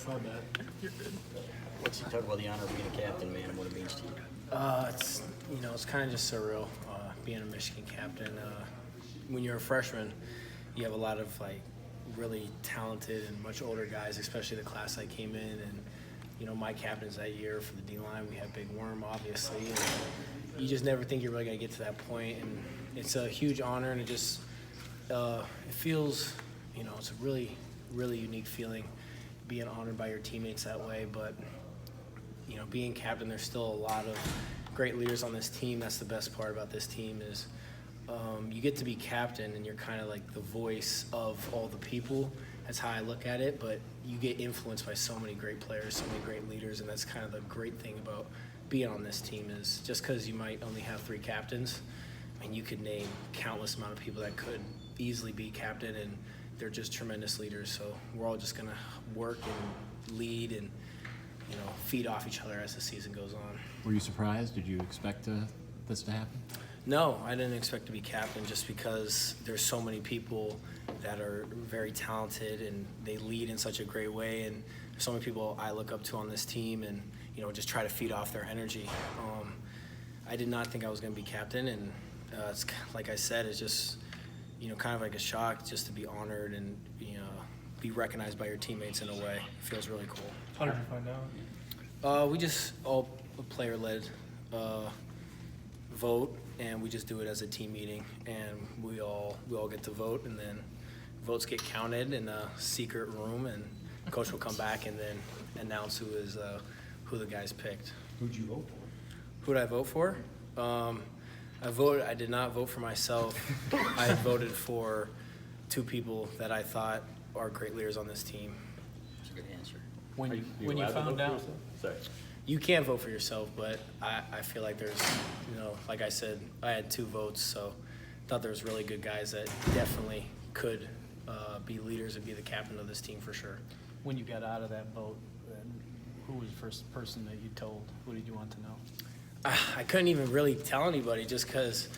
My bad. You're good. What's he talk about the honor of being a captain, man, and what it means to you? It's kind of just surreal being a Michigan captain. When you're a freshman, you have a lot of really talented and much older guys, especially the class I came in. And my captains that year for the D line, we had Big Worm, obviously. And you just never think you're really gonna get to that point. And it's a huge honor, and it just it feels, it's a really, really unique feeling being honored by your teammates that way. But being captain, there's still a lot of great leaders on this team. That's the best part about this team is you get to be captain, and you're kind of like the voice of all the people. That's how I look at it, but you get influenced by so many great players, so many great leaders, and that's kind of the great thing about being on this team is just because you might only have 3 captains, you could name countless amount of people that could easily be captain, and they're just tremendous leaders. So we're all just going to work and lead and feed off each other as the season goes on. Were you surprised? Did you expect this to happen? No, I didn't expect to be captain just because there's so many people that are very talented and they lead in such a great way, and there's so many people I look up to on this team and just try to feed off their energy. I did not think I was going to be captain, and it's like I said, it's just kind of like a shock just to be honored and be recognized by your teammates in a way. It feels really cool. How did you find out? We just all player-led vote, and we just do it as a team meeting, and we all get to vote, and then votes get counted in a secret room, and coach will come back and then announce who the guys picked. Who'd you vote for? Who did I vote for? I did not vote for myself. I voted for 2 people that I thought are great leaders on this team. That's a good answer. When you found out, Sorry. You can vote for yourself, but I feel like there's, like I said, I had 2 votes, so I thought there was really good guys that definitely could be leaders and be the captain of this team for sure. when you got out of that vote, who was the first person that you told? Who did you want to know? I couldn't even really tell anybody just because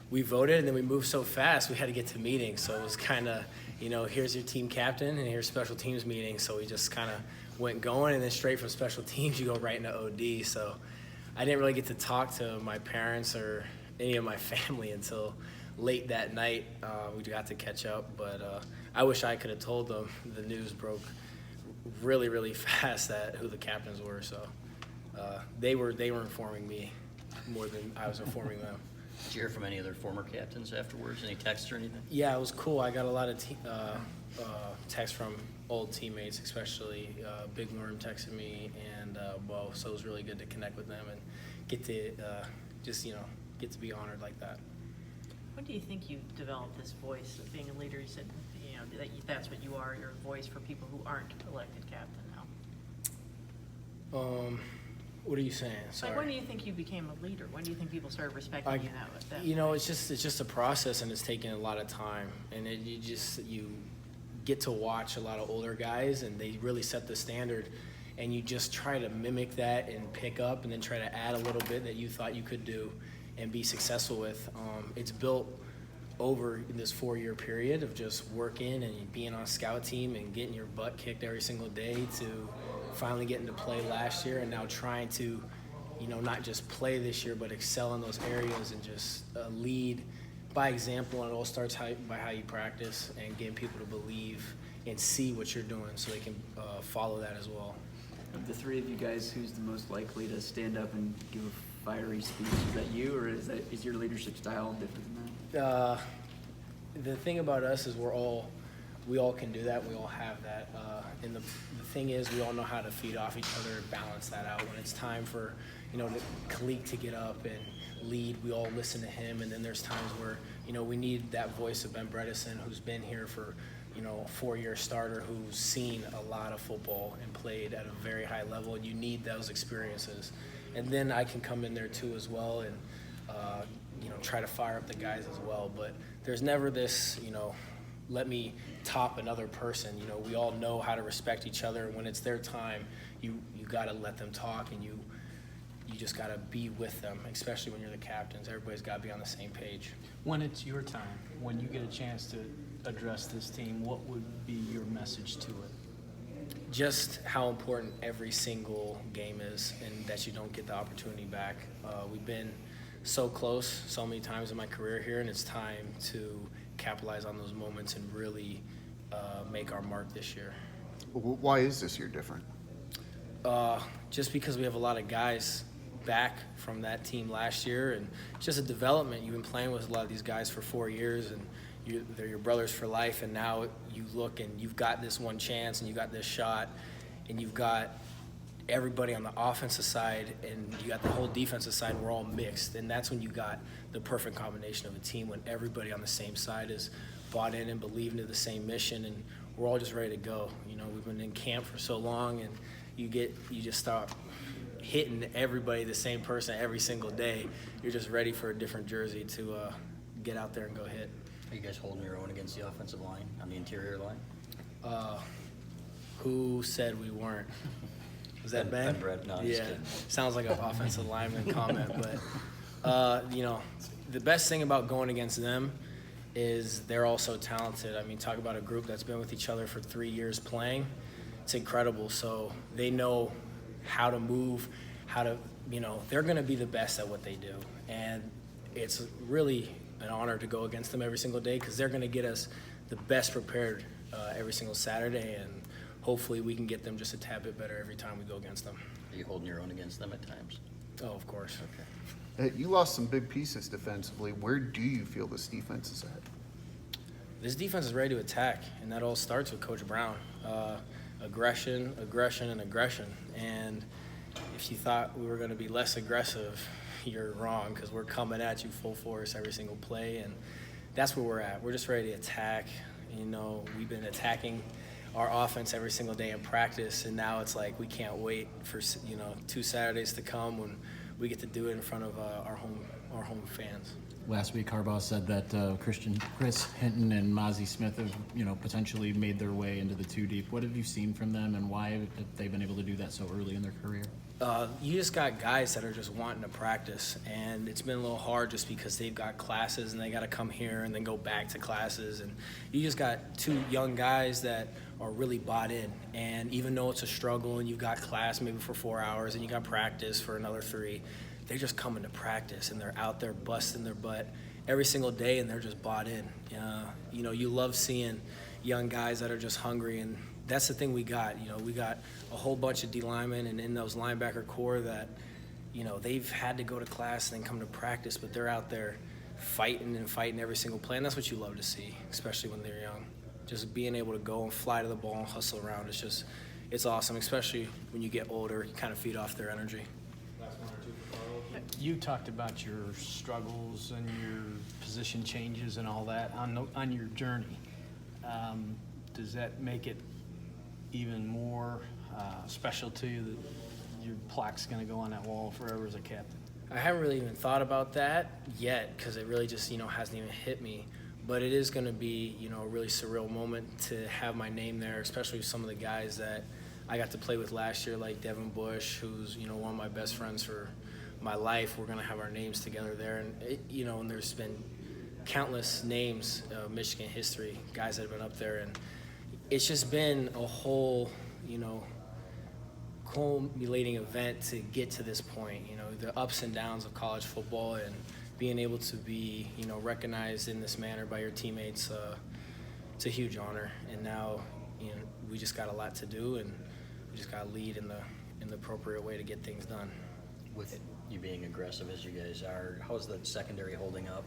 we voted and then we moved so fast. We had to get to meetings, so it was kind of, here's your team captain and here's special teams meeting. So we just kind of went going, and then straight from special teams you go right into OD. So I didn't really get to talk to my parents or any of my family until late that night. We got to catch up, but I wish I could have told them. The news broke really, really fast that who the captains were. So they were informing me more than I was informing them. Did you hear from any other former captains afterwards? Any texts or anything? Yeah, it was cool. I got a lot of texts from old teammates, especially Big Worm texted me, and Bo. So it was really good to connect with them and get to get to be honored like that. When do you think you developed this voice of being a leader? You said, that's what you are. You're a voice for people who aren't elected captain now. What are you saying? Sorry. Like, when do you think you became a leader? When do you think people started respecting you that It's just a process, and it's taken a lot of time. And you get to watch a lot of older guys, and they really set the standard. And you just try to mimic that and pick up, and then try to add a little bit that you thought you could do and be successful with. It's built over this 4-year period of just working and being on a scout team and getting your butt kicked every single day to finally getting to play last year, and now trying to, not just play this year, but excel in those areas and just lead by example. And it all starts by how you practice and getting people to believe and see what you're doing so they can follow that as well. Of the 3 of you guys, who's the most likely to stand up and give a fiery speech? Is that you, or is your leadership style different than that? The thing about us is we all can do that. We all have that. And the thing is, we all know how to feed off each other and balance that out. When it's time for, Kalik to get up and lead, we all listen to him. And then there's times where, we need that voice of Ben Bredesen, who's been here for, 4-year starter, who's seen a lot of football and played at a very high level. And you need those experiences. And then I can come in there too as well and, try to fire up the guys as well. But there's never this, let me top another person. We all know how to respect each other. When it's their time, you got to let them talk, and you just got to be with them, especially when you're the captains. Everybody's got to be on the same page. When it's your time, when you get a chance to address this team, what would be your message to it? Just how important every single game is, and that you don't get the opportunity back. We've been so close so many times in my career here, and it's time to capitalize on those moments and really make our mark this year. Why is this year different? Just because we have a lot of guys back from that team last year, and it's just a development. You've been playing with a lot of these guys for 4 years, and they're your brothers for life, and now you look and you've got this one chance and you got this shot, and you've got everybody on the offensive side and you got the whole defensive side. We're all mixed, and that's when you got the perfect combination of a team, when everybody on the same side is bought in and believing in the same mission, and we're all just ready to go. You know, we've been in camp for so long, and you just start hitting everybody the same person every single day. You're just ready for a different jersey to get out there and go hit. Are you guys holding your own against the offensive line, on the interior line? Who said we weren't? Was that Ben? Ben Brett, no, I'm just Yeah, kidding. sounds like an offensive lineman comment, but you know, the best thing about going against them is they're all so talented. I mean, talk about a group that's been with each other for 3 years playing. It's incredible. So they know how to move, how to, you know, they're going to be the best at what they do, and it's really an honor to go against them every single day, because they're going to get us the best prepared every single Saturday, and hopefully we can get them just a tad bit better every time we go against them. Are you holding your own against them at times? Oh, of course. Okay. You lost some big pieces defensively. Where do you feel this defense is at? This defense is ready to attack, and that all starts with Coach Brown. Aggression, aggression, and aggression. And if you thought we were going to be less aggressive, you're wrong, because we're coming at you full force every single play, and that's where we're at. We're just ready to attack. You know, we've been attacking our offense every single day in practice, and now it's like we can't wait for, you know, 2 Saturdays to come when we get to do it in front of our home fans. Last week, Harbaugh said that Chris Hinton and Mozzie Smith have, you know, potentially made their way into the 2 deep. What have you seen from them, and why have they been able to do that so early in their career? You just got guys that are just wanting to practice, and it's been a little hard just because they've got classes and they got to come here and then go back to classes, and you just got 2 young guys that are really bought in, and even though it's a struggle and you've got class maybe for 4 hours and you got practice for another 3, they're just coming to practice, and they're out there busting their butt every single day, and they're just bought in. You know, you love seeing young guys that are just hungry, and that's the thing we got. You know, we got a whole bunch of D linemen and in those linebacker core that, you know, they've had to go to class and then come to practice, but they're out there fighting every single play, and that's what you love to see, especially when they're young. Just being able to go and fly to the ball and hustle around, it's awesome, especially when you get older. You kind of feed off their energy. You talked about your struggles and your position changes and all that on your journey. Does that make it even more special to you that your plaque's going to go on that wall forever as a captain? I haven't really even thought about that yet, because it really just, you know, hasn't even hit me. But it is going to be, you know, a really surreal moment to have my name there, especially with some of the guys that I got to play with last year, like Devin Bush, who's, you know, one of my best friends for my life. We're going to have our names together there. And, you know, and there's been countless names of Michigan history, guys that have been up there. And it's just been a whole, you know, culminating event to get to this point. You know, the ups and downs of college football, and being able to be, you know, recognized in this manner by your teammates, it's a huge honor. And now, you know, we just got a lot to do, and we just got to lead in the appropriate way to get things done. With you being aggressive as you guys are, how's the secondary holding up?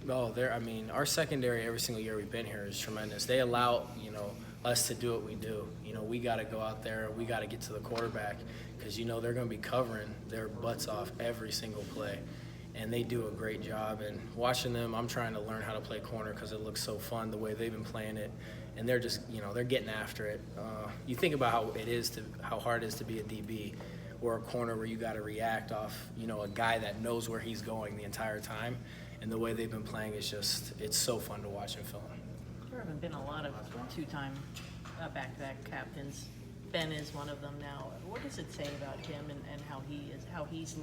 Oh, I mean, our secondary every single year we've been here is tremendous. They allow, you know, us to do what we do. You know, we got to go out there, we got to get to the quarterback, because, you know, they're going to be covering their butts off every single play. And they do a great job. And watching them, I'm trying to learn how to play corner because it looks so fun the way they've been playing it. And they're just, you know, they're getting after it. You think about how hard it is to be a DB or a corner where you got to react off, you know, a guy that knows where he's going the entire time. And the way they've been playing is just, it's so fun to watch and film. There haven't been a lot of 2-time back-to-back captains. Ben is one of them now. What does it say about him and how he's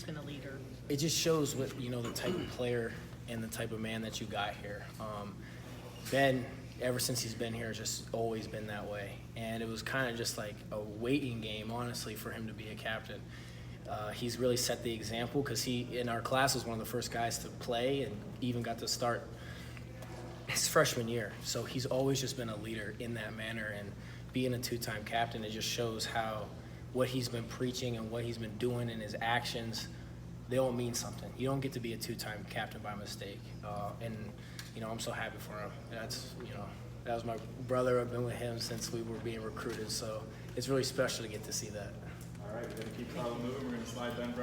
been a leader? It just shows what, you know, the type of player and the type of man that you got here. Ben ever since he's been here, it's just always been that way. And it was kind of just like a waiting game, honestly, for him to be a captain. He's really set the example because he, in our class, was one of the first guys to play and even got to start his freshman year. So he's always just been a leader in that manner. And being a two-time captain, it just shows how what he's been preaching and what he's been doing in his actions, they all mean something. You don't get to be a two-time captain by mistake. And, you know, I'm so happy for him. That's, you know, that was my brother. I've been with him since we were being recruited. So it's really special to get to see that. All right, we're gonna keep Carlo moving. We're gonna slide Ben Brett